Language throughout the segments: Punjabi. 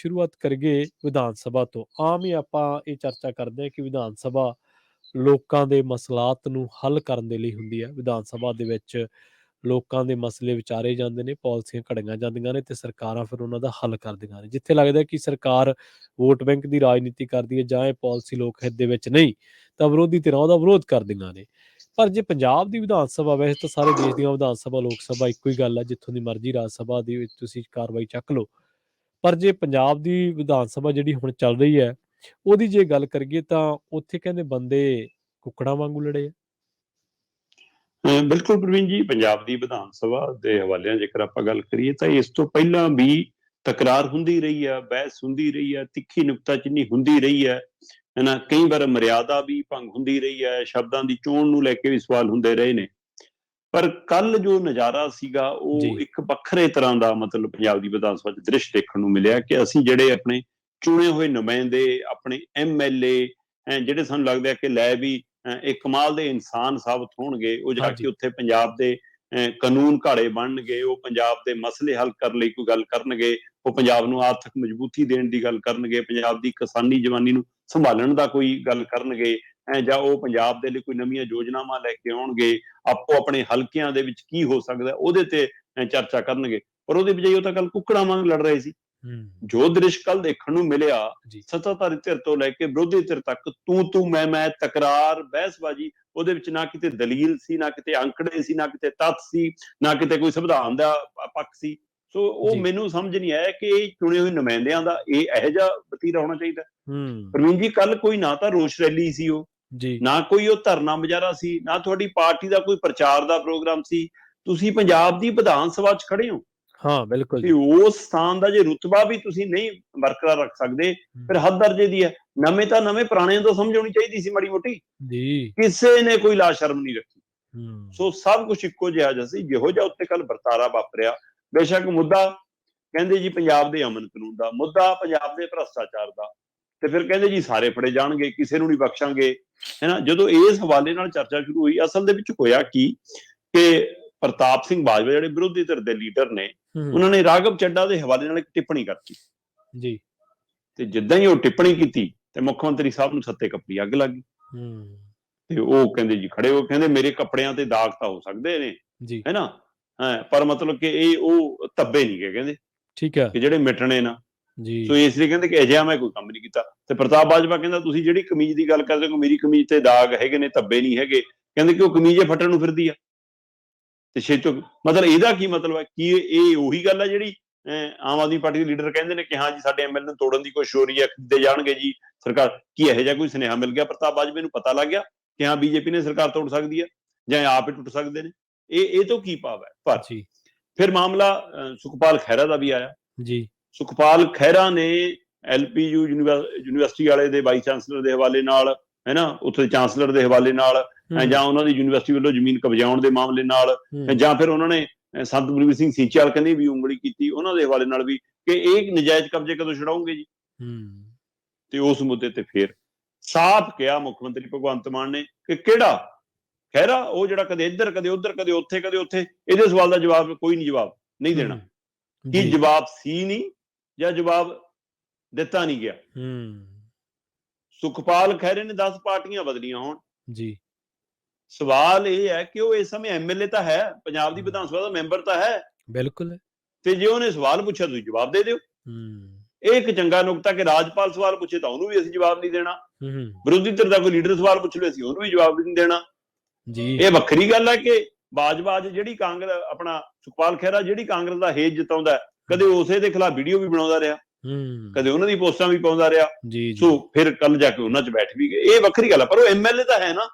ਸ਼ੁਰੂਆਤ ਕਰੀਏ ਵਿਧਾਨ ਸਭਾ ਤੋਂ। ਆਮ ਹੀ ਆਪਾਂ ਇਹ ਚਰਚਾ ਕਰਦੇ ਹਾਂ ਕਿ ਵਿਧਾਨ ਸਭਾ ਲੋਕਾਂ ਦੇ ਮਸਲਾਤ ਨੂੰ ਹੱਲ ਕਰਨ ਦੇ ਲਈ ਹੁੰਦੀ ਹੈ। ਵਿਧਾਨ ਸਭਾ ਦੇ ਵਿੱਚ ਲੋਕਾਂ ਦੇ ਮਸਲੇ ਵਿਚਾਰੇ ਜਾਂਦੇ ਨੇ, ਪਾਲਿਸੀਆਂ ਘੜੀਆਂ ਜਾਂਦੀਆਂ ਨੇ ਤੇ ਸਰਕਾਰਾਂ ਫਿਰ ਉਹਨਾਂ ਦਾ ਹੱਲ ਕਰਦੀਆਂ ਨੇ। ਜਿੱਥੇ ਲੱਗਦਾ ਕਿ ਸਰਕਾਰ ਵੋਟ ਬੈਂਕ ਦੀ ਰਾਜਨੀਤੀ ਕਰਦੀ ਹੈ ਜਾਂ ਇਹ ਪਾਲਿਸੀ ਲੋਕ ਹਿੱਤ ਦੇ ਵਿੱਚ ਨਹੀਂ, ਤਾਂ ਵਿਰੋਧੀ ਧਿਰਾਂ ਉਹਦਾ ਵਿਰੋਧ ਕਰਦੀਆਂ ਨੇ। ਪਰ ਜੇ ਪੰਜਾਬ ਦੀ ਵਿਧਾਨ ਸਭਾ, ਵੈਸੇ ਤਾਂ ਸਾਰੇ ਦੇਸ਼ ਦੀਆਂ ਵਿਧਾਨ ਸਭਾ ਲੋਕ ਸਭਾ ਇੱਕੋ ਹੀ ਗੱਲ ਹੈ, ਜਿੱਥੋਂ ਦੀ ਮਰਜ਼ੀ ਰਾਜ ਸਭਾ ਦੇ ਵਿੱਚ ਤੁਸੀਂ ਕਾਰਵਾਈ ਚੱਕ ਲਓ। ਪਰ ਜੇ ਪੰਜਾਬ ਦੀ ਵਿਧਾਨ ਸਭਾ ਜਿਹੜੀ ਹੁਣ ਚੱਲ ਰਹੀ ਹੈ, ਉਹਦੀ ਜੇ ਗੱਲ ਕਰੀਏ ਤਾਂ ਉੱਥੇ ਕਹਿੰਦੇ ਬੰਦੇ ਕੁੱਕੜਾਂ ਵਾਂਗੂ ਲੜੇ ਆ। ਬਿਲਕੁਲ ਪ੍ਰਵੀਨ ਜੀ, ਪੰਜਾਬ ਦੀ ਵਿਧਾਨ ਸਭਾ ਦੇ ਹਵਾਲਿਆਂ ਜੇਕਰ ਆਪਾਂ ਗੱਲ ਕਰੀਏ ਤਾਂ ਇਸ ਤੋਂ ਪਹਿਲਾਂ ਵੀ ਤਕਰਾਰ ਹੁੰਦੀ ਰਹੀ ਹੈ, ਬਹਿਸ ਹੁੰਦੀ ਰਹੀ ਹੈ, ਤਿੱਖੀ ਨੁਕਤਾਚੀਨੀ ਹੁੰਦੀ ਰਹੀ ਹੈ ਨਾ। ਕਈ ਵਾਰ ਮਰਿਆਦਾ ਵੀ ਭੰਗ ਹੁੰਦੀ ਰਹੀ ਹੈ, ਸ਼ਬਦਾਂ ਦੀ ਚੋਣ ਨੂੰ ਲੈ ਕੇ ਵੀ ਸਵਾਲ ਹੁੰਦੇ ਰਹੇ ਨੇ। ਪਰ ਕੱਲ ਜੋ ਨਜ਼ਾਰਾ ਸੀਗਾ ਉਹ ਇੱਕ ਵੱਖਰੇ ਤਰ੍ਹਾਂ ਦਾ ਮਤਲਬ ਪੰਜਾਬ ਦੀ ਵਿਧਾਨ ਸਭਾ 'ਚ ਦ੍ਰਿਸ਼ ਦੇਖਣ ਨੂੰ ਮਿਲਿਆ ਕਿ ਅਸੀਂ ਜਿਹੜੇ ਆਪਣੇ ਚੁਣੇ ਹੋਏ ਨੁਮਾਇੰਦੇ, ਆਪਣੇ MLA ਜਿਹੜੇ ਸਾਨੂੰ ਲੱਗਦਾ ਕਿ ਲੈ ਵੀ ਇਹ ਕਮਾਲ ਦੇ ਇਨਸਾਨ ਸਾਬਤ ਹੋਣਗੇ, ਉਹ ਜਾ ਕੇ ਉੱਥੇ ਪੰਜਾਬ ਦੇ ਕਾਨੂੰਨ ਘਾੜੇ ਬਣਨਗੇ, ਉਹ ਪੰਜਾਬ ਦੇ ਮਸਲੇ ਹੱਲ ਕਰਨ ਲਈ ਕੋਈ ਗੱਲ ਕਰਨਗੇ, ਉਹ ਪੰਜਾਬ ਨੂੰ ਆਰਥਿਕ ਮਜ਼ਬੂਤੀ ਦੇਣ ਦੀ ਗੱਲ ਕਰਨਗੇ, ਪੰਜਾਬ ਦੀ ਕਿਸਾਨੀ ਜਵਾਨੀ ਨੂੰ ਸੰਭਾਲਣ ਦਾ ਕੋਈ ਗੱਲ ਕਰਨਗੇ, ਜਾਂ ਉਹ ਪੰਜਾਬ ਦੇ ਲਈ ਕੋਈ ਨਵੀਆਂ ਯੋਜਨਾਵਾਂ ਲੈ ਕੇ ਆਉਣਗੇ, ਆਪੋ ਆਪਣੇ ਹਲਕਿਆਂ ਦੇ ਵਿੱਚ ਕੀ ਹੋ ਸਕਦਾ ਉਹਦੇ ਤੇ ਚਰਚਾ ਕਰਨਗੇ। ਪਰ ਉਹਦੇ ਬਜਾਏ ਉਹ ਤਾਂ ਕੱਲ ਕੁੱਕੜਾਂ ਵਾਂਗ ਲੜ ਰਹੇ ਸੀ। ਜੋ ਦ੍ਰਿਸ਼ ਕੱਲ ਦੇਖਣ ਨੂੰ ਮਿਲਿਆ, ਸੱਤਾਧਾਰੀ ਧਿਰ ਤੋਂ ਲੈ ਕੇ ਵਿਰੋਧੀ ਧਿਰ ਤੱਕ ਤੂੰ ਮੈਂ ਤਕਰਾਰ, ਬਹਿਸਬਾਜ਼ੀ, ਉਹਦੇ ਵਿੱਚ ਨਾ ਕਿਤੇ ਦਲੀਲ ਸੀ, ਨਾ ਕਿਤੇ ਅੰਕੜੇ ਸੀ, ਨਾ ਕਿਤੇ ਤੱਥ ਸੀ, ਨਾ ਕਿਤੇ ਕੋਈ ਸੰਵਿਧਾਨ ਦਾ ਪੱਖ ਸੀ। ਸੋ ਉਹ ਮੈਨੂੰ ਸਮਝ ਨਹੀਂ ਆਇਆ ਕਿ ਇਹ ਚੁਣੇ ਹੋਏ ਨੁਮਾਇੰਦਿਆਂ ਦਾ ਇਹੋ ਜਿਹਾ ਵਤੀਰਾ ਹੋਣਾ ਚਾਹੀਦਾ। ਪ੍ਰਵੀਨ ਜੀ, ਕੱਲ ਕੋਈ ਨਾ ਤਾਂ ਰੋਸ਼ ਰੈਲੀ ਸੀ, ਉਹ ਨਾ ਕੋਈ ਉਹ ਧਰਨਾ ਮੁਜ਼ਾਹਰਾ ਸੀ, ਨਾ ਤੁਹਾਡੀ ਪਾਰਟੀ ਦਾ ਕੋਈ ਪ੍ਰਚਾਰ ਦਾ ਪ੍ਰੋਗਰਾਮ ਸੀ। ਤੁਸੀਂ ਪੰਜਾਬ ਦੀ ਵਿਧਾਨ ਸਭਾ 'ਚ ਖੜੇ ਹੋ। ਹਾਂ ਬਿਲਕੁਲ। ਉਸ ਸਥਾਨ ਦਾ ਜੇ ਰੁਤਬਾ ਵੀ ਤੁਸੀਂ ਨਹੀਂ ਬਰਕਰਾਰ ਰੱਖ ਸਕਦੇ, ਫਿਰ ਹੱਦ ਦਰਜੇ ਦੀ ਹੈ। ਨਵੇਂ ਤਾਂ ਨਵੇਂ, ਪੁਰਾਣਿਆਂ ਤੋਂ ਸਮਝ ਆਉਣੀ ਚਾਹੀਦੀ ਸੀ ਮਾੜੀ ਮੋਟੀ। ਕਿਸੇ ਨੇ ਕੋਈ ਲਾ ਸ਼ਰਮ ਨਹੀਂ ਰੱਖੀ। ਸੋ ਸਭ ਕੁਛ ਇੱਕੋ ਜਿਹਾ ਸੀ। ਜਿਹੋ ਜਿਹਾ ਉੱਥੇ ਕੱਲ ਵਰਤਾਰਾ ਵਾਪਰਿਆ, ਬੇਸ਼ੱਕ ਮੁੱਦਾ ਕਹਿੰਦੇ ਜੀ ਪੰਜਾਬ ਦੇ ਅਮਨ ਕਾਨੂੰਨ ਦਾ, ਮੁੱਦਾ ਪੰਜਾਬ ਦੇ ਭ੍ਰਸ਼ਟਾਚਾਰ ਦਾ, ਤੇ ਫਿਰ ਕਹਿੰਦੇ ਜੀ ਸਾਰੇ ਫੜੇ ਜਾਣਗੇ, ਕਿਸੇ ਨੂੰ ਨਹੀਂ ਬਖਸ਼ਾਂਗੇ, ਹੈਨਾ। ਜਦੋਂ ਇਸ ਹਵਾਲੇ ਨਾਲ ਚਰਚਾ ਸ਼ੁਰੂ ਹੋਈ, ਅਸਲ ਦੇ ਵਿੱਚ ਹੋਇਆ ਕੀ ਕਿ ਪ੍ਰਤਾਪ ਸਿੰਘ ਬਾਜਵਾ ਜਿਹੜੇ ਵਿਰੋਧੀ ਧਿਰ ਦੇ ਲੀਡਰ ਨੇ, ਉਹਨਾਂ ਨੇ ਰਾਘਵ ਚੱਡਾ ਦੇ ਹਵਾਲੇ ਨਾਲ ਇੱਕ ਟਿੱਪਣੀ ਕਰਤੀ ਜੀ। ਤੇ ਜਿੱਦਾਂ ਹੀ ਉਹ ਟਿੱਪਣੀ ਕੀਤੀ ਤੇ ਮੁੱਖ ਮੰਤਰੀ ਸਾਹਿਬ ਨੂੰ ਸੱਤੇ ਕੱਪੜੀ ਅੱਗ ਲੱਗ ਗਈ। ਤੇ ਉਹ ਕਹਿੰਦੇ ਜੀ ਖੜੇ ਹੋ, ਕਹਿੰਦੇ ਮੇਰੇ ਕੱਪੜਿਆਂ ਤੇ ਦਾਗ ਤਾਂ ਹੋ ਸਕਦੇ ਨੇ, ਹੈਨਾ, ਪਰ ਮਤਲਬ ਕਿ ਇਹ ਉਹ ਧੱਬੇ ਨਹੀਂ ਗਏ, ਕਹਿੰਦੇ ਠੀਕ ਹੈ, ਕਿ ਜਿਹੜੇ ਮਿਟਣੇ ਨਾ। ਸੋ ਇਸ ਲਈ ਕਹਿੰਦੇ ਕਿ ਅਜਿਹਾ ਮੈਂ ਕੋਈ ਕੰਮ ਨਹੀਂ ਕੀਤਾ। ਤੇ ਪ੍ਰਤਾਪ ਬਾਜਵਾ ਕਹਿੰਦਾ ਤੁਸੀਂ ਜਿਹੜੀ ਕਮੀਜ਼ ਦੀ ਗੱਲ ਕਰਦੇ ਹੋ, ਮੇਰੀ ਕਮੀਜ਼ ਤੇ ਦਾਗ ਹੈਗੇ ਨੇ, ਧੱਬੇ ਨਹੀਂ ਹੈਗੇ। ਕਹਿੰਦੇ ਕਿ ਉਹ ਕਮੀਜ਼ ਫਟਣ ਨੂੰ ਫਿਰਦੀ ਆ। ਤੇ ਛੇਤੋਂ ਮਤਲਬ ਇਹਦਾ ਕੀ ਮਤਲਬ ਹੈ ਕਿ ਇਹ ਉਹੀ ਗੱਲ ਹੈ ਜਿਹੜੀ ਆਮ ਆਦਮੀ ਪਾਰਟੀ ਦੇ ਲੀਡਰ ਕਹਿੰਦੇ ਨੇ ਕਿ ਹਾਂ ਜੀ ਸਾਡੇ MLA ਨੂੰ ਤੋੜਨ ਦੀ ਕੋਸ਼ਿਸ਼ ਹੋ ਰਹੀ ਹੈ, ਖਰੀਦੇ ਜਾਣਗੇ ਜੀ ਸਰਕਾਰ। ਕੀ ਇਹੋ ਜਿਹਾ ਕੋਈ ਸੁਨੇਹਾ ਮਿਲ ਗਿਆ ਪ੍ਰਤਾਪ ਬਾਜਵੇ ਨੂੰ? ਪਤਾ ਲੱਗ ਗਿਆ ਕਿ ਹਾਂ BJP ਨੇ ਸਰਕਾਰ ਤੋੜ ਸਕਦੀ ਹੈ ਜਾਂ ਆਪ ਹੀ ਟੁੱਟ ਸਕਦੇ ਨੇ? ਇਹ ਤੋਂ ਕੀ ਭਾਵ ਹੈ? ਪਰ ਫਿਰ ਮਾਮਲਾ ਸੁਖਪਾਲ ਖਹਿਰਾ ਦਾ ਵੀ ਆਇਆ ਜੀ। ਸੁਖਪਾਲ ਖਹਿਰਾ ਨੇ LPU ਯੂਨੀਵਰਸਿਟੀ ਵਾਲੇ ਦੇ ਵਾਈਸ ਚਾਂਸਲਰ ਦੇ ਹਵਾਲੇ ਨਾਲ, ਹੈਨਾ, ਉੱਥੇ ਚਾਂਸਲਰ ਦੇ ਹਵਾਲੇ ਨਾਲ, ਜਾਂ ਉਹਨਾਂ ਦੀ ਯੂਨੀਵਰਸਿਟੀ ਵੱਲੋਂ ਜ਼ਮੀਨ ਕਬਜ਼ਾਉਣ ਦੇ ਮਾਮਲੇ ਨਾਲ, ਜਾਂ ਫਿਰ ਉਹਨਾਂ ਨੇ ਸੰਤ ਬਲਵੀਰ ਸਿੰਘ ਸੀਚੇਵਾਲ ਕਹਿੰਦੇ ਵੀ ਉਂਗਲੀ ਕੀਤੀ ਉਹਨਾਂ ਦੇ ਹਵਾਲੇ ਨਾਲ ਵੀ ਕਿ ਇਹ ਨਜਾਇਜ਼ ਕਬਜ਼ੇ ਕਦੋਂ ਛਡਾਉਂਗੇ ਜੀ। ਤੇ ਉਸ ਮੁੱਦੇ ਤੇ ਫਿਰ ਸਾਫ਼ ਕਿਹਾ ਮੁੱਖ ਮੰਤਰੀ ਭਗਵੰਤ ਮਾਨ ਨੇ ਕਿ ਕਿਹੜਾ ਖਹਿਰਾ, ਉਹ ਜਿਹੜਾ ਕਦੇ ਇੱਧਰ ਕਦੇ ਉੱਧਰ, ਕਦੇ ਉੱਥੇ ਕਦੇ ਉੱਥੇ, ਇਹਦੇ ਸਵਾਲ ਦਾ ਜਵਾਬ ਕੋਈ ਨਹੀਂ, ਜਵਾਬ ਨਹੀਂ ਦੇਣਾ। ਕੀ ਜਵਾਬ ਸੀ ਨਹੀਂ ਜਾਂ ਜਵਾਬ ਦਿੱਤਾ ਨਹੀਂ ਗਿਆ? ਸੁਖਪਾਲ ਖਹਿਰੇ ਨੇ 10 ਪਾਰਟੀਆਂ ਬਦਲੀਆਂ ਹੋਣ ਜੀ, ਸਵਾਲ ਇਹ ਹੈ ਕਿ ਉਹ ਇਸ ਸਮੇਂ MLA ਤਾਂ ਹੈ, ਪੰਜਾਬ ਦੀ ਵਿਧਾਨ ਸਭਾ ਦਾ ਮੈਂਬਰ ਤਾਂ ਹੈ, ਬਿਲਕੁਲ। ਤੇ ਜੇ ਉਹਨੇ ਸਵਾਲ ਪੁੱਛਿਆ ਤੁਸੀਂ ਜਵਾਬ ਦੇ ਦਿਓ। ਇਹ ਇੱਕ ਚੰਗਾ ਨੁਕਤਾ ਕਿ ਰਾਜਪਾਲ ਸਵਾਲ ਪੁੱਛੇ ਤਾਂ ਉਹਨੂੰ ਵੀ ਅਸੀਂ ਜਵਾਬ ਨਹੀਂ ਦੇਣਾ, ਵਿਰੋਧੀ ਧਿਰ ਦਾ ਕੋਈ ਲੀਡਰ ਸਵਾਲ ਪੁੱਛ ਲਏ ਅਸੀਂ ਉਹਨੂੰ ਵੀ ਜਵਾਬ ਨਹੀਂ ਦੇਣਾ ਜੀ। ਇਹ ਵੱਖਰੀ ਗੱਲ ਹੈ ਕਿ ਬਾਜਵਾ ਜਿਹੜੀ ਕਾਂਗਰਸ, ਆਪਣਾ ਸੁਖਪਾਲ ਖਹਿਰਾ ਜਿਹੜੀ ਕਾਂਗਰਸ ਦਾ ਹੇਜ ਜਿਤਾਉਂਦਾ, ਕਦੇ ਉਸੇ ਦੇ ਖਿਲਾਫ ਵੀਡੀਓ ਵੀ ਬਣਾਉਂਦਾ ਰਿਹਾ, ਕਦੇ ਉਹਨਾਂ ਦੀ ਪੋਸਟਾਂ ਵੀ ਪਾਉਂਦਾ ਰਿਹਾ। ਸੋ ਫਿਰ ਕੱਲ ਜਾ ਕੇ ਉਹਨਾਂ 'ਚ ਬੈਠ ਵੀ ਗਏ, ਇਹ ਵੱਖਰੀ ਗੱਲ ਹੈ। ਪਰ ਉਹ MLA ਤਾਂ ਹੈ ਨਾ।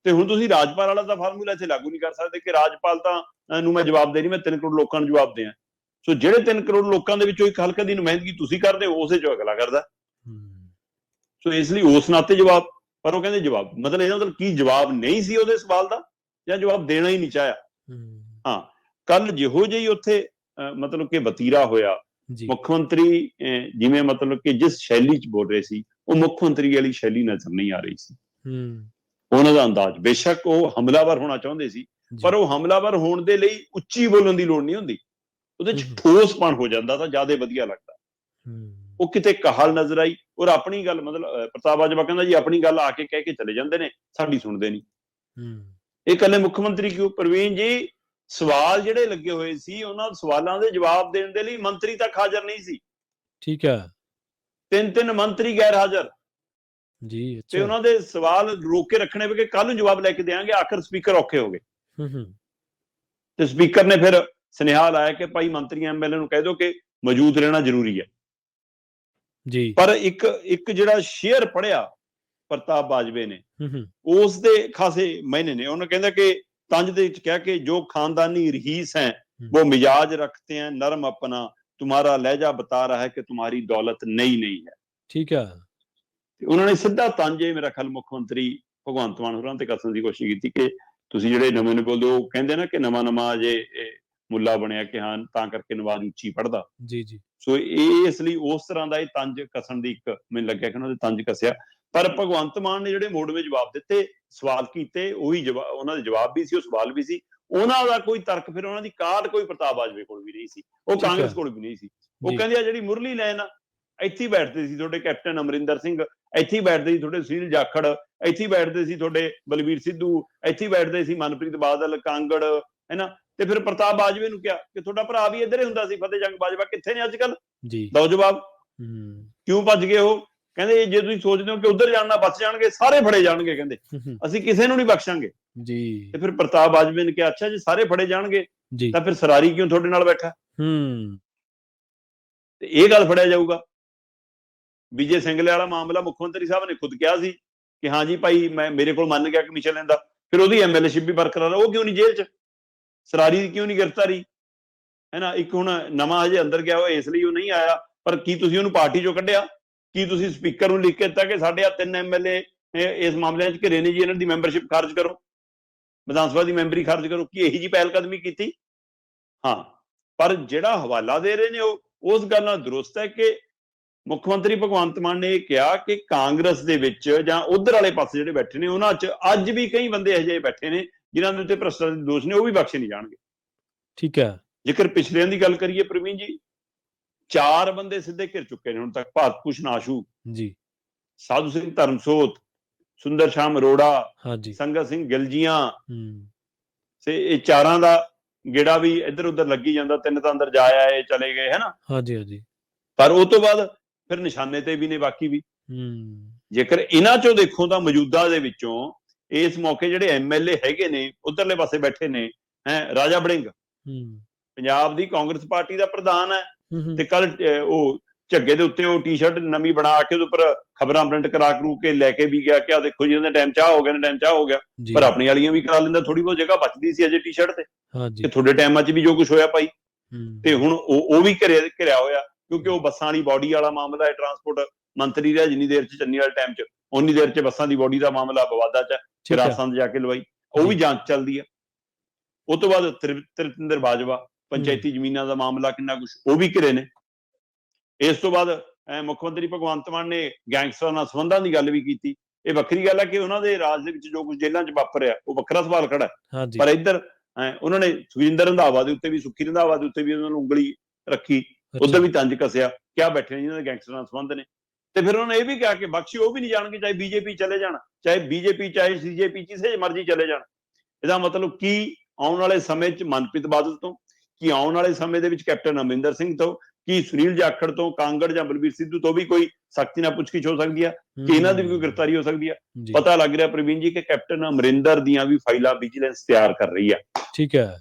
ਤੇ ਹੁਣ ਤੁਸੀਂ ਰਾਜਪਾਲ ਵਾਲਾ ਦਾ ਫਾਰਮੂਲਾ ਇੱਥੇ ਲਾਗੂ ਨਹੀਂ ਕਰ ਸਕਦੇ ਕਿ ਰਾਜਪਾਲ ਤਾਂ ਨੂੰ ਮੈਂ ਜਵਾਬ ਦੇ ਨਹੀਂ, ਮੈਂ 3 ਕਰੋੜ ਲੋਕਾਂ ਨੂੰ ਜਵਾਬ ਦਿਆਂ। ਸੋ ਜਿਹੜੇ 3 ਕਰੋੜ ਲੋਕਾਂ ਦੇ ਵਿੱਚੋਂ ਇੱਕ ਹਲਕੇ ਦੀ ਨੁਮਾਇੰਦਗੀ ਤੁਸੀਂ ਕਰਦੇ ਹੋ, ਉਸੇ 'ਚੋਂ ਅਗਲਾ ਕਰਦਾ। ਸੋ ਇਸ ਲਈ ਉਸ ਨਾਤੇ ਜਵਾਬ, ਪਰ ਉਹ ਕਹਿੰਦੇ ਜਵਾਬ, ਮਤਲਬ ਇਹਦਾ ਮਤਲਬ ਕੀ ਜਵਾਬ ਨਹੀਂ ਸੀ ਉਹਦੇ ਸਵਾਲ ਦਾ, ਜਾਂ ਜਵਾਬ ਦੇਣਾ ਹੀ ਨਹੀਂ ਚਾਹਿਆ। ਹਾਂ, ਕੱਲ ਜਿਹੋ ਜਿਹੀ ਉੱਥੇ ਮਤਲਬ ਕਿ ਵਤੀਰਾ ਹੋਇਆ, ਮੁੱਖ ਮੰਤਰੀ ਜਿਵੇਂ ਮਤਲਬ ਕਿ ਜਿਸ ਸ਼ੈਲੀ 'ਚ ਬੋਲ ਰਹੇ ਸੀ, ਉਹ ਮੁੱਖ ਮੰਤਰੀ ਵਾਲੀ ਸ਼ੈਲੀ ਨਜ਼ਰ ਨਹੀਂ ਆ ਰਹੀ ਸੀ। ਉਹਨਾਂ ਦਾ ਅੰਦਾਜ਼, ਬੇਸ਼ੱਕ ਉਹ ਹਮਲਾਵਰ ਹੋਣਾ ਚਾਹੁੰਦੇ ਸੀ, ਪਰ ਉਹ ਹਮਲਾਵਰ ਹੋਣ ਦੇ ਲਈ ਉੱਚੀ ਬੋਲਣ ਦੀ ਲੋੜ ਨਹੀਂ ਹੁੰਦੀ, ਉਹਦੇ 'ਚ ਠੋਸਪਣ ਹੋ ਜਾਂਦਾ ਤਾਂ ਜ਼ਿਆਦਾ ਵਧੀਆ ਲੱਗਦਾ। ਹੂੰ, ਉਹ ਕਿਤੇ ਕਾਹਲ ਨਜ਼ਰ ਆਈ। ਔਰ ਆਪਣੀ ਗੱਲ ਮਤਲਬ ਪ੍ਰਤਾਪ ਬਾਜਵਾ ਕਹਿੰਦਾ ਜੀ ਆਪਣੀ ਗੱਲ ਆ ਕੇ ਕਹਿ ਕੇ ਚਲੇ ਜਾਂਦੇ ਨੇ, ਸਾਡੀ ਸੁਣਦੇ ਨਹੀਂ। ਹੂੰ, ਇਹ ਇਕੱਲੇ ਮੁੱਖ ਮੰਤਰੀ ਕਿਉਂ ਪ੍ਰਵੀਨ ਜੀ, ਸਵਾਲ ਜਿਹੜੇ ਲੱਗੇ ਹੋਏ ਸੀ ਉਹਨਾਂ ਸਵਾਲਾਂ ਦੇ ਜਵਾਬ ਦੇਣ ਦੇ ਲਈ ਮੰਤਰੀ ਤੱਕ ਹਾਜ਼ਰ ਨਹੀਂ ਸੀ। ਠੀਕ ਹੈ। 3 ਮੰਤਰੀ ਗੈਰ ਹਾਜ਼ਰ, ਜੀ, ਤੇ ਅੱਛਾ। ਉਹਨਾਂ ਦੇ ਸਵਾਲ ਰੋਕ ਕੇ ਰੱਖਣੇ ਪਏ ਕਿ ਕੱਲ ਨੂੰ ਜਵਾਬ ਲੈ ਕੇ ਦੇਾਂਗੇ। ਆਖਰ ਸਪੀਕਰ ਔਖੇ ਹੋ ਗਏ ਹੂੰ, ਹੂੰ, ਤੇ ਸਪੀਕਰ ਨੇ ਫਿਰ ਸੁਨੇਹਾ ਲਾਇਆ ਕਿ ਭਾਈ ਮੰਤਰੀ ਐਮਐਲਏ ਨੂੰ ਕਹਿ ਦਿਓ ਕਿ ਮੌਜੂਦ ਰਹਿਣਾ ਜ਼ਰੂਰੀ ਹੈ। ਜੀ। ਪਰ ਇੱਕ ਜਿਹੜਾ ਸ਼ੇਅਰ ਪੜਿਆ ਪ੍ਰਤਾਪ ਬਾਜਵੇ ਨੇ, ਹੂੰ, ਹੂੰ, ਉਸ ਦੇ ਖਾਸੇ ਮਾਇਨੇ ਨੇ। ਉਹਨੇ ਕਹਿੰਦਾ ਕਿ ਤੰਜ ਦੇ ਵਿੱਚ ਕਿਹਾ ਕਿ ਜੋ ਖਾਨਦਾਨੀ रईस हैं वो मिजाज रखते हैं नरम अपना, तुम्हारा लहजा बता रहा है कि तुम्हारी दौलत नई नहीं है। ਠੀਕ ਹੈ। ਤੇ ਉਹਨਾਂ ਨੇ ਸਿੱਧਾ ਤੰਜ ਮੇਰਾ ਖਿਆਲ ਮੁੱਖ ਮੰਤਰੀ ਭਗਵੰਤ ਮਾਨ ਹੋਰਾਂ ਤੇ ਕੱਸਣ ਦੀ ਕੋਸ਼ਿਸ਼ ਕੀਤੀ ਕਿ ਤੁਸੀਂ ਜਿਹੜੇ ਨਵੇਂ ਨੂੰ ਬੋਲਦੇ ਹੋ, ਕਹਿੰਦੇ ਨਾ ਕਿ ਨਵਾਂ ਅਜੇ ਮੁੱਲਾ ਬਣਿਆ ਕਿ ਹਾਂ ਤਾਂ ਕਰਕੇ ਨਵਾਜ਼ ਉੱਚੀ ਪੜਦਾ। ਜੀ, ਜੀ। ਸੋ ਇਹ ਇਸ ਲਈ ਉਸ ਤਰ੍ਹਾਂ ਦਾ ਇਹ ਤੰਜ ਕਸਣ ਦੀ ਇੱਕ ਮੈਨੂੰ ਲੱਗਿਆ ਕਿ ਉਹਨਾਂ ਦੇ ਤੰਜ ਕਸਿਆ। ਪਰ ਭਗਵੰਤ ਮਾਨ ਨੇ ਜਿਹੜੇ ਮੋੜਵੇਂ ਜਵਾਬ ਦਿੱਤੇ, ਸਵਾਲ ਕੀਤੇ, ਉਹੀ ਜਵਾਬ ਉਹਨਾਂ ਦੇ ਜਵਾਬ ਵੀ ਸੀ, ਉਹ ਸਵਾਲ ਵੀ ਸੀ। ਉਹਨਾਂ ਦਾ ਕੋਈ ਤਰਕ ਫਿਰ ਉਹਨਾਂ ਦੀ ਕਾਢ ਕੋਈ ਪ੍ਰਤਾਪ ਬਾਜਵੇ ਕੋਲ ਵੀ ਨਹੀਂ ਸੀ, ਉਹ ਠੀਕ ਹੈ। ਕਾਂਗਰਸ ਕੋਲ ਵੀ ਨਹੀਂ ਸੀ। ਉਹ ਜੀ। ਕਹਿੰਦੇ ਆ ਜਿਹੜੀ ਮੁਰਲੀ ਲਾਈਨ ਆ, ਇੱਥੇ ਹੀ ਬੈਠਦੇ ਸੀ ਤੁਹਾਡੇ ਕੈਪਟਨ ਅਮਰਿੰਦਰ ਸਿੰਘ, ਇੱਥੇ ਹੀ ਬੈਠਦੇ ਸੀ ਤੁਹਾਡੇ ਸੁਨੀਲ ਜਾਖੜ, ਇੱਥੇ ਹੀ ਬੈਠਦੇ ਸੀ ਤੁਹਾਡੇ ਬਲਬੀਰ ਸਿੱਧੂ, ਇੱਥੇ ਹੀ ਬੈਠਦੇ ਸੀ ਮਨਪ੍ਰੀਤ ਬਾਦਲ, ਕਾਂਗੜ, ਹੈਨਾ। ਤੇ ਫਿਰ ਪ੍ਰਤਾਪ ਬਾਜਵੇ ਨੂੰ ਕਿਹਾ ਕਿ ਤੁਹਾਡਾ ਭਰਾ ਵੀ ਇੱਧਰ ਹੀ ਹੁੰਦਾ ਸੀ, ਫਤਿਹ ਜੰਗ ਬਾਜਵਾ, ਕਿੱਥੇ ਨੇ ਅੱਜ ਕੱਲ, ਜੀ। ਦੋ ਜਵਾਬ। ਹੂੰ, ਕਿਉਂ ਭੱਜ ਗਏ ਉਹ? ਕਹਿੰਦੇ ਜੇ ਤੁਸੀਂ ਸੋਚਦੇ ਹੋ ਕਿ ਉਧਰ ਜਾਣਾ ਬਚ ਜਾਣਗੇ, ਸਾਰੇ ਫੜੇ ਜਾਣਗੇ, ਕਹਿੰਦੇ ਹੂੰ, ਅਸੀਂ ਕਿਸੇ ਨੂੰ ਨਹੀਂ ਬਖਸ਼ਾਂਗੇ। ਜੀ, ਤੇ ਫਿਰ ਪ੍ਰਤਾਪ ਬਾਜਵੇ ਨੇ ਕਿਹਾ ਅੱਛਾ ਜੇ ਸਾਰੇ ਫੜੇ ਜਾਣਗੇ ਜੀ। ਤਾਂ ਫਿਰ ਸਰਾਰੀ ਕਿਉਂ ਤੁਹਾਡੇ ਨਾਲ ਬੈਠਾ, ਹੂੰ, ਤੇ ਇਹ ਗੱਲ ਫੜਿਆ ਜਾਊਗਾ। ਵਿਜੇ ਸਿੰਗਲੇ ਵਾਲਾ ਮਾਮਲਾ ਮੁੱਖ ਮੰਤਰੀ ਸਾਹਿਬ ਨੇ ਖੁਦ ਕਿਹਾ ਸੀ ਕਿ ਹਾਂ ਜੀ ਭਾਈ ਮੈਂ ਮੇਰੇ ਕੋਲ ਮੰਨ ਗਿਆ ਕਮਿਸ਼ਨ ਲੈਂਦਾ, ਫਿਰ ਉਹਦੀ ਐਮਐਲਏਸ਼ਿਪ ਵੀ ਬਰਕਰਾਰ, ਉਹ ਕਿਉਂ ਨਹੀਂ ਜੇਲ੍ਹ 'ਚ? ਸਰਾਰੀ ਦੀ ਕਿਉਂ ਨਹੀਂ ਗ੍ਰਿਫਤਾਰੀ, ਹੈ ਨਾ। ਇੱਕ ਹੁਣ ਨਵਾਂ ਹਜੇ ਅੰਦਰ ਗਿਆ ਹੋਇਆ, ਇਸ ਲਈ ਉਹ ਨਹੀਂ ਆਇਆ। ਪਰ ਕੀ ਤੁਸੀਂ ਉਹਨੂੰ ਪਾਰਟੀ ਚੋਂ ਕੱਢਿਆ? ਕੀ ਤੁਸੀਂ ਸਪੀਕਰ ਨੂੰ ਲਿਖ ਕੇ ਦਿੱਤਾ ਕਿ ਸਾਡੇ ਆ 3 ਐਮਐਲਏ ਇਸ ਮਾਮਲਿਆਂ 'ਚ ਘਿਰੇ ਨੇ ਜੀ, ਇਹਨਾਂ ਦੀ ਮੈਂਬਰਸ਼ਿਪ ਖਾਰਜ ਕਰੋ, ਵਿਧਾਨ ਸਭਾ ਦੀ ਮੈਂਬਰੀ ਖਾਰਜ ਕਰੋ? ਕੀ ਇਹੀ ਜੀ ਪਹਿਲ ਕਦਮੀ ਕੀਤੀ? ਹਾਂ, ਪਰ ਜਿਹੜਾ ਹਵਾਲਾ ਦੇ ਰਹੇ ਨੇ ਉਹ ਉਸ ਗੱਲ ਨਾਲ ਦਰੁਸਤ ਹੈ ਕਿ ਮੁੱਖ ਮੰਤਰੀ ਭਗਵੰਤ ਮਾਨ ਨੇ ਇਹ ਕਿਹਾ ਕਿ ਕਾਂਗਰਸ ਦੇ ਵਿੱਚ ਜਾਂ ਉਧਰ ਵਾਲੇ ਪਾਸੇ ਜਿਹੜੇ ਬੈਠੇ ਨੇ ਉਹਨਾਂ 'ਚ ਅੱਜ ਵੀ ਕਈ ਬੰਦੇ ਇਹੋ ਜਿਹੇ ਬੈਠੇ ਨੇ ਜਿਨ੍ਹਾਂ ਦੇ ਉੱਤੇ ਭ੍ਰਿਸ਼ਟਾਚਾਰ ਦੇ ਦੋਸ਼ ਨੇ, ਉਹ ਵੀ ਬਖਸ਼ੇ ਨਹੀਂ ਜਾਣਗੇ। ਠੀਕ ਹੈ। ਜੇਕਰ ਪਿਛਲਿਆਂ ਦੀ ਗੱਲ ਕਰੀਏ ਪ੍ਰਵੀਨ ਜੀ, 4 ਬੰਦੇ ਸਿੱਧੇ ਘਿਰ ਚੁੱਕੇ ਨੇ ਹੁਣ ਤੱਕ, ਭਾਰਤ ਭੂਸ਼ਣ ਆਸ਼ੂ, ਜੀ। ਸਾਧੂ ਸਿੰਘ ਧਰਮਸੋਤ, ਸੁੰਦਰ ਸ਼ਾਮ ਅਰੋੜਾ, ਹਾਂਜੀ। ਸੰਗਤ ਸਿੰਘ ਗਿਲਜੀਆਂ, ਹੂੰ, ਤੇ ਇਹ 4ਾਂ ਦਾ ਗੇੜਾ ਵੀ ਇੱਧਰ ਉੱਧਰ ਲੱਗੀ ਜਾਂਦਾ। 3 ਤਾਂ ਅੰਦਰ ਜਾ ਆਏ, ਚਲੇ ਗਏ, ਹੈ ਨਾ। ਹਾਂਜੀ, ਹਾਂਜੀ। ਪਰ ਉਹ ਤੋਂ ਬਾਅਦ ਫਿਰ ਨਿਸ਼ਾਨੇ ਤੇ ਵੀ ਨੇ ਬਾਕੀ ਵੀ। ਹੂੰ, ਜੇਕਰ ਇਹਨਾਂ ਚੋਂ ਦੇਖੋ ਤਾਂ ਮੌਜੂਦਾ ਦੇ ਵਿੱਚੋਂ ਇਸ ਮੌਕੇ ਜਿਹੜੇ ਐਮਐਲਏ ਹੈਗੇ ਨੇ ਉਧਰਲੇ ਪਾਸੇ ਬੈਠੇ ਨੇ, ਰਾਜਾ ਵੜਿੰਗ ਹੂੰ, ਪੰਜਾਬ ਦੀ ਕਾਂਗਰਸ ਪਾਰਟੀ ਦਾ ਪ੍ਰਧਾਨ ਹੈ, ਹੂੰ, ਤੇ ਕੱਲ ਉਹ ਝੱਗੇ ਦੇ ਉੱਤੇ ਉਹ ਟੀ-ਸ਼ਰਟ ਨਵੀਂ ਬਣਾ ਕੇ ਉਹਦੇ ਉੱਪਰ ਖਬਰਾਂ ਪ੍ਰਿੰਟ ਕਰਾ ਕਰੂ ਕੇ ਲੈ ਕੇ ਵੀ ਗਿਆ ਕਿ ਆ ਦੇਖੋ ਜੀ ਉਹਦਾ ਟਾਈਮ ਚਾਹ ਹੋ ਗਿਆ ਨਾ, ਟਾਈਮ ਚਾਹ ਹੋ ਗਿਆ। ਜੀ। ਪਰ ਆਪਣੀ ਵਾਲੀਆਂ ਵੀ ਕਰਾ ਲੈਂਦਾ, ਥੋੜੀ ਬਹੁਤ ਜਗ੍ਹਾ ਬਚਦੀ ਸੀ ਅਜੇ ਟੀ-ਸ਼ਰਟ ਤੇ, ਹਾਂਜੀ। ਕਿ ਤੁਹਾਡੇ ਟਾਈਮਾਂ 'ਚ ਵੀ ਜੋ ਕੁਝ ਹੋਇਆ ਭਾਈ। ਹੂੰ, ਤੇ ਹੁਣ ਉਹ ਵੀ ਘਿਰਿਆ ਹੋਇਆ, ਕਿਉਂਕਿ ਉਹ ਬੱਸਾਂ ਵਾਲੀ ਬੋਡੀ ਵਾਲਾ ਮਾਮਲਾ ਹੈ। ਟਰਾਂਸਪੋਰਟ ਮੰਤਰੀ ਰਿਹਾ ਜਿੰਨੀ ਦੇਰ 'ਚ, ਚੰਨੀ ਵਾਲੇ ਟਾਈਮ 'ਚ, ਉਨੀ ਦੇਰ 'ਚ ਬੱਸਾਂ ਦੀ ਬੋਡੀ ਦਾ ਮਾਮਲਾ ਵਿਵਾਦਾਂ 'ਚ, ਠੀਕ ਹੈ। ਰਾਜਸਥਾਨ ਜਾ ਕੇ ਲਵਾਈ, ਉਹ ਵੀ ਜਾਂਚ ਚੱਲਦੀ ਹੈ। ਉਹ ਤੋਂ ਬਾਅਦ ਤ੍ਰਿਪਤਿੰਦਰ ਬਾਜਵਾ, ਪੰਚਾਇਤੀ ਜ਼ਮੀਨਾਂ ਦਾ ਮਾਮਲਾ, ਕਿੰਨਾ ਕੁਛ, ਉਹ ਵੀ ਘਿਰੇ ਨੇ। ਇਸ ਤੋਂ ਬਾਅਦ ਮੁੱਖ ਮੰਤਰੀ ਭਗਵੰਤ ਮਾਨ ਨੇ ਗੈਂਗਸਟਰਾਂ ਨਾਲ ਸੰਬੰਧਾਂ ਦੀ ਗੱਲ ਵੀ ਕੀਤੀ। ਇਹ ਵੱਖਰੀ ਗੱਲ ਹੈ ਕਿ ਉਹਨਾਂ ਦੇ ਰਾਜ ਦੇ ਵਿੱਚ ਜੋ ਕੁਝ ਜੇਲ੍ਹਾਂ 'ਚ ਵਾਪਰਿਆ ਉਹ ਵੱਖਰਾ ਸਵਾਲ ਖੜਾ ਹੈ। ਹਾਂਜੀ। ਪਰ ਇੱਧਰ ਉਹਨਾਂ ਨੇ ਸੁਖਜਿੰਦਰ ਰੰਧਾਵਾ ਦੇ ਉੱਤੇ ਵੀ, ਸੁੱਖੀ ਰੰਧਾਵਾ ਦੇ ਉੱਤੇ ਵੀ ਉਹਨਾਂ ਨੂੰ ਉਂਗਲੀ ਰੱਖੀ, ਉਧਰ ਵੀ ਤੰਜ ਕੱਸਿਆ, ਕਿਆ ਬੈਠੇ ਨੇ ਜਿਹਨਾਂ ਦੇ ਗੈਂਗਸਟਰਾਂ ਨਾਲ ਸੰਬੰਧ ਨੇ। ਤੇ ਫਿਰ ਉਹਨਾਂ ਨੇ ਇਹ ਵੀ ਕਿਹਾ ਕਿ ਬਖਸ਼ੀ ਉਹ ਵੀ ਨਹੀਂ ਜਾਣਗੇ, ਚਾਹੇ ਬੀਜੇਪੀ ਚਲੇ ਜਾਣ, ਚਾਹੇ ਬੀਜੇਪੀ, ਚਾਹੇ ਸੀਜੇਪੀ, ਕਿਸੇ ਮਰਜ਼ੀ ਚਲੇ ਜਾਣ। ਇਹਦਾ ਮਤਲਬ ਕੀ ਆਉਣ ਵਾਲੇ ਸਮੇਂ 'ਚ ਮਨਪ੍ਰੀਤ ਬਾਦਲ ਤੋਂ, ਕੀ ਆਉਣ ਵਾਲੇ ਸਮੇਂ ਦੇ ਵਿੱਚ ਕੈਪਟਨ ਅਮਰਿੰਦਰ ਸਿੰਘ ਤੋਂ, ਕੀ ਸੁਨੀਲ ਜਾਖੜ ਤੋਂ, ਕਾਂਗੜ ਜਾਂ ਬਲਬੀਰ ਸਿੱਧੂ ਤੋਂ ਵੀ ਕੋਈ ਸਖਤੀ ਨਾਲ ਪੁੱਛਗਿੱਛ ਹੋ ਸਕਦੀ ਹੈ, ਕਿ ਇਹਨਾਂ ਦੀ ਵੀ ਕੋਈ ਗ੍ਰਿਫਤਾਰੀ ਹੋ ਸਕਦੀ ਹੈ। ਪਤਾ ਲੱਗ ਰਿਹਾ ਪ੍ਰਵੀਨ ਜੀ ਕਿ ਕੈਪਟਨ ਅਮਰਿੰਦਰ ਦੀਆਂ ਵੀ ਫਾਈਲਾਂ ਵਿਜੀਲੈਂਸ ਤਿਆਰ ਕਰ ਰਹੀ ਹੈ। ਠੀਕ ਹੈ।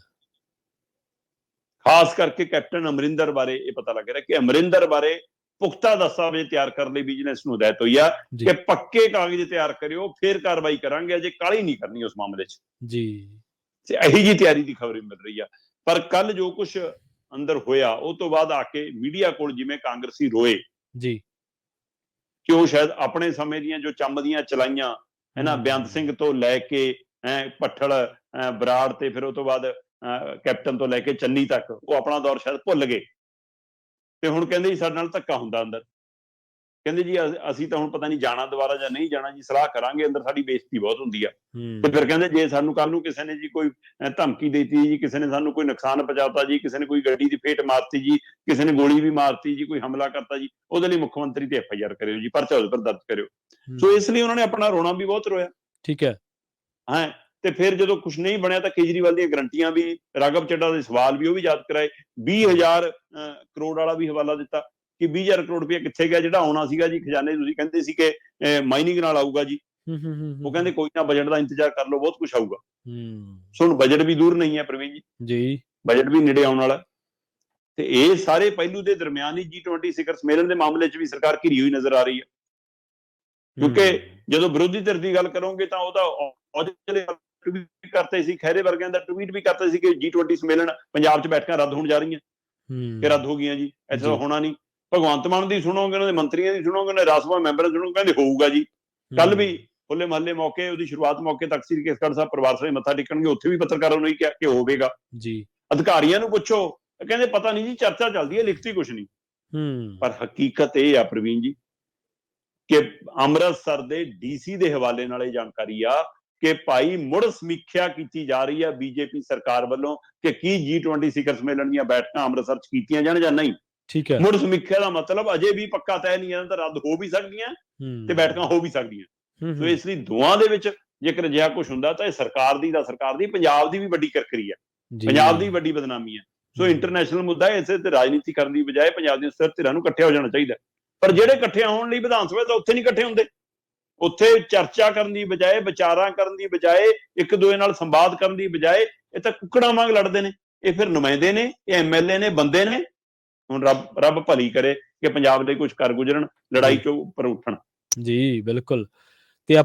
ਖਾਸ ਕਰਕੇ ਕੈਪਟਨ ਅਮਰਿੰਦਰ ਬਾਰੇ ਇਹ ਪਤਾ ਲੱਗ ਰਿਹਾ ਕਿ ਅਮਰਿੰਦਰ ਬਾਰੇ ਪੁਖਤਾ ਦਸਤਾਵੇਜ਼ ਤਿਆਰ ਕਰਨ ਲਈ ਵਿਜੀਲੈਂਸ ਨੂੰ ਹਦਾਇਤ ਹੋਈ ਆ ਕਿ ਪੱਕੇ ਕਾਗਜ਼ ਤਿਆਰ ਕਰਿਓ, ਫਿਰ ਕਾਰਵਾਈ ਕਰਾਂਗੇ, ਅਜੇ ਕਾਹਲੀ ਨਹੀਂ ਕਰਨੀ ਉਸ ਮਾਮਲੇ 'ਚ ਜੀ। ਤੇ ਇਹੀ ਜੀ ਤਿਆਰੀ ਦੀ ਖਬਰ ਮਿਲ ਰਹੀ ਆ। ਪਰ ਕੱਲ ਜੋ ਕੁਝ ਅੰਦਰ ਹੋਇਆ ਉਹ ਤੋਂ ਬਾਅਦ ਆ ਕੇ ਮੀਡੀਆ ਕੋਲ ਜਿਵੇਂ ਕਾਂਗਰਸੀ ਰੋਏ ਜੀ, ਕਿ ਉਹ ਸ਼ਾਇਦ ਆਪਣੇ ਸਮੇਂ ਦੀਆਂ ਜੋ ਚੰਮ ਦੀਆਂ ਚਲਾਈਆਂ, ਹੈ ਨਾ, ਬੇਅੰਤ ਸਿੰਘ ਤੋਂ ਲੈ ਕੇ ਭੱਠਲ, ਬਰਾੜ, ਤੇ ਫਿਰ ਉਹ ਤੋਂ ਬਾਅਦ ਕੈਪਟਨ ਤੋਂ ਲੈ ਕੇ ਚੰਨੀ ਤੱਕ, ਉਹ ਆਪਣਾ ਦੌਰ ਸ਼ਾਇਦ ਭੁੱਲ ਗਏ। ਤੇ ਹੁਣ ਕਹਿੰਦੇ ਜੀ ਸਾਡੇ ਨਾਲ ਧੱਕਾ ਹੁੰਦਾ ਅੰਦਰ। ਕਹਿੰਦੇ ਜੀ ਅਸੀਂ ਤਾਂ ਹੁਣ ਪਤਾ ਨਹੀਂ ਜਾਣਾ ਦੁਬਾਰਾ ਜਾਂ ਨਹੀਂ ਜਾਣਾ ਜੀ, ਸਲਾਹ ਕਰਾਂਗੇ, ਅੰਦਰ ਸਾਡੀ ਬੇਇੱਜ਼ਤੀ ਬਹੁਤ ਹੁੰਦੀ ਆ। ਤੇ ਫਿਰ ਕਹਿੰਦੇ ਜੇ ਸਾਨੂੰ ਕੱਲ ਨੂੰ ਕਿਸੇ ਨੇ ਜੀ ਕੋਈ ਧਮਕੀ ਦੇਤੀ ਜੀ, ਕਿਸੇ ਨੇ ਸਾਨੂੰ ਕੋਈ ਨੁਕਸਾਨ ਪਹੁੰਚਾਤਾ ਜੀ, ਕਿਸੇ ਨੇ ਕੋਈ ਗੱਡੀ ਦੀ ਫੇਟ ਮਾਰਤੀ ਜੀ, ਕਿਸੇ ਨੇ ਗੋਲੀ ਵੀ ਮਾਰਤੀ ਜੀ, ਕੋਈ ਹਮਲਾ ਕਰਤਾ ਜੀ, ਉਹਦੇ ਲਈ ਮੁੱਖ ਮੰਤਰੀ ਤੇ FIR ਕਰਿਓ ਜੀ, ਪਰਚਾ ਉਹਦੇ ਪਰ ਦਰਜ ਕਰਿਓ। ਸੋ ਇਸ ਲਈ ਉਹਨਾਂ ਨੇ ਆਪਣਾ ਰੋਣਾ ਵੀ ਬਹੁਤ ਰੋਇਆ। ਠੀਕ ਹੈ। ਹਾਂ, ਤੇ ਫਿਰ ਜਦੋਂ ਕੁਝ ਨਹੀਂ ਬਣਿਆ ਤਾਂ ਕੇਜਰੀਵਾਲ ਦੀਆਂ ਗਰੰਟੀਆਂ ਵੀ, ਰਾਘਵ ਚੱਡਾ ਦੇ ਸਵਾਲ ਵੀ ਉਹ ਵੀ ਯਾਦ ਕਰਾਏ, 20,000 ਕਰੋੜ ਵਾਲਾ ਵੀ ਹਵਾਲਾ ਦਿੱਤਾ ਕਿ 20,000 ਕਰੋੜ ਰੁਪਇਆ ਕਿੱਥੇ ਗਿਆ, ਜਿਹੜਾ ਆਉਣਾ ਸੀਗਾ ਜੀ ਖਜ਼ਾਨੇ, ਤੁਸੀਂ ਕਹਿੰਦੇ ਸੀ ਕਿ ਮਾਈਨਿੰਗ ਨਾਲ ਆਊਗਾ ਜੀ, ਉਹ ਕਹਿੰਦੇ ਕੋਈ ਨਾ ਬਜਟ ਦਾ ਇੰਤਜ਼ਾਰ ਕਰ ਲਓ, ਬਹੁਤ ਕੁਝ ਆਊਗਾ। ਸੋ ਹੁਣ ਬਜਟ ਵੀ ਦੂਰ ਨਹੀਂ ਹੈ ਪ੍ਰਵੀਨ ਜੀ, ਬਜਟ ਵੀ ਨੇੜੇ ਆਉਣ ਵਾਲਾ। ਤੇ ਇਹ ਸਾਰੇ ਪਹਿਲੂ ਦੇ ਦਰਮਿਆਨ ਹੀ G20 ਸਿਖਰ ਸੰਮੇਲਨ ਦੇ ਮਾਮਲੇ 'ਚ ਵੀ ਸਰਕਾਰ ਘਿਰੀ ਹੋਈ ਨਜ਼ਰ ਆ ਰਹੀ ਹੈ, ਕਿਉਂਕਿ ਜਦੋਂ ਵਿਰੋਧੀ ਧਿਰ ਦੀ ਗੱਲ ਕਰੋਗੇ ਤਾਂ ਉਹਦਾ ਟਵੀਟ ਕਰਤੇ ਸੀ, ਖਹਿਰੇ ਵਰਗਿਆਂ ਦਾ ਟਵੀਟ ਵੀ ਕਰਤੇ ਸੀ ਕਿ G20 ਸੰਮੇਲਨ ਪੰਜਾਬ 'ਚ ਬੈਠਕਾਂ ਰੱਦ ਹੋਣ ਜਾ ਰਹੀਆਂ, ਕਿ ਰੱਦ ਹੋ ਗਈਆਂ ਜੀ, ਇੱਥੇ ਤਾਂ ਹੋਣਾ ਨਹੀਂ। ਭਗਵੰਤ ਮਾਨ ਦੀ ਸੁਣੋਗੇ, ਉਹਨਾਂ ਦੇ ਮੰਤਰੀਆਂ ਦੀ ਸੁਣੋਗੇ, ਉਹਨਾਂ ਦੇ ਰਾਜ ਸਭਾ ਮੈਂਬਰਾਂ ਦੀ ਸੁਣੋਗੇ, ਕਹਿੰਦੇ ਹੋਊਗਾ ਜੀ। ਕੱਲ ਵੀ ਹੋਲੇ ਮਹੱਲੇ ਮੌਕੇ, ਉਹਦੀ ਸ਼ੁਰੂਆਤ ਮੌਕੇ ਤਖਤ ਸ੍ਰੀ ਕੇਸਗੜ੍ਹ ਸਾਹਿਬ ਪਰਿਵਾਰ ਸਮੇਤ ਮੱਥਾ ਟੇਕਣਗੇ, ਉੱਥੇ ਵੀ ਪੱਤਰਕਾਰਾਂ ਨੂੰ ਹੀ ਕਿਹਾ ਕਿ ਹੋਵੇਗਾ ਜੀ। ਅਧਿਕਾਰੀਆਂ ਨੂੰ ਪੁੱਛੋ, ਕਹਿੰਦੇ ਪਤਾ ਨਹੀਂ ਜੀ, ਚਰਚਾ ਚੱਲਦੀ ਹੈ, ਲਿਖਤੀ ਕੁਛ ਨਹੀਂ। ਪਰ ਹਕੀਕਤ ਇਹ ਆ ਪ੍ਰਵੀਨ ਜੀ ਕਿ ਅੰਮ੍ਰਿਤਸਰ ਦੇ DC ਦੇ ਹਵਾਲੇ ਨਾਲ ਇਹ ਜਾਣਕਾਰੀ ਆ ਕਿ ਭਾਈ ਮੁੜ ਸਮੀਖਿਆ ਕੀਤੀ ਜਾ ਰਹੀ ਹੈ BJP ਸਰਕਾਰ ਵੱਲੋਂ ਕਿ ਕੀ G20 ਸਿਖਰ ਸੰਮੇਲਨ ਦੀਆਂ ਬੈਠਕਾਂ ਅੰਮ੍ਰਿਤਸਰ 'ਚ ਕੀਤੀਆਂ ਜਾਣ ਜਾਂ ਨਹੀਂ। ਠੀਕ ਹੈ। ਮੁੜ ਸਮੀਖਿਆ ਦਾ ਮਤਲਬ ਅਜੇ ਵੀ ਪੱਕਾ ਤੈਅ ਨਹੀਂ ਹੈ, ਤਾਂ ਰੱਦ ਹੋ ਵੀ ਸਕਦੀਆਂ ਤੇ ਬੈਠਕਾਂ ਹੋ ਵੀ ਸਕਦੀਆਂ। ਸੋ ਇਸ ਲਈ ਦੋਵਾਂ ਦੇ ਵਿੱਚ ਜੇਕਰ ਅਜਿਹਾ ਕੁਝ ਹੁੰਦਾ ਤਾਂ ਇਹ ਸਰਕਾਰ ਦੀ, ਪੰਜਾਬ ਦੀ ਵੀ ਵੱਡੀ ਕਰਕਰੀ ਹੈ, ਪੰਜਾਬ ਦੀ ਵੱਡੀ ਬਦਨਾਮੀ ਹੈ। ਸੋ ਇੰਟਰਨੈਸ਼ਨਲ ਮੁੱਦਾ ਹੈ, ਇਸੇ ਤੇ ਰਾਜਨੀਤੀ ਕਰਨ ਦੀ ਬਜਾਏ ਪੰਜਾਬ ਦੀਆਂ ਸਿਰ ਧਿਰਾਂ ਨੂੰ ਇਕੱਠੇ ਹੋ ਜਾਣਾ ਚਾਹੀਦਾ। ਪਰ ਜਿਹੜੇ ਇਕੱਠੇ ਹੋਣ ਲਈ ਵਿਧਾਨ ਸਭਾ ਤਾਂ ਉੱਥੇ ਨਹੀਂ ਇਕੱਠੇ ਹੁੰਦੇ, ਉੱਥੇ ਚਰਚਾ ਕਰਨ ਦੀ ਬਜਾਏ, ਵਿਚਾਰਾਂ ਕਰਨ ਦੀ ਬਜਾਏ, ਇੱਕ ਦੂਜੇ ਨਾਲ ਸੰਵਾਦ ਕਰਨ ਦੀ ਬਜਾਏ ਇਹ ਤਾਂ ਕੁੱਕੜਾਂ ਵਾਂਗ ਲੜਦੇ ਨੇ। ਇਹ ਫਿਰ ਨੁਮਾਇੰਦੇ ਨੇ, ਇਹ MLA ਨੇ, ਬੰਦੇ ਨੇ। ਹੁਣ ਰੱਬ ਭਲੀ ਕਰੇ ਕਿ ਪੰਜਾਬ ਦੇ ਕੁਝ ਕਰ ਗੁਜ਼ਰਨ, ਲੜਾਈ ਚੋਂ ਉੱਪਰ ਉੱਠਣ। ਜੀ ਬਿਲਕੁਲ। ਤੇ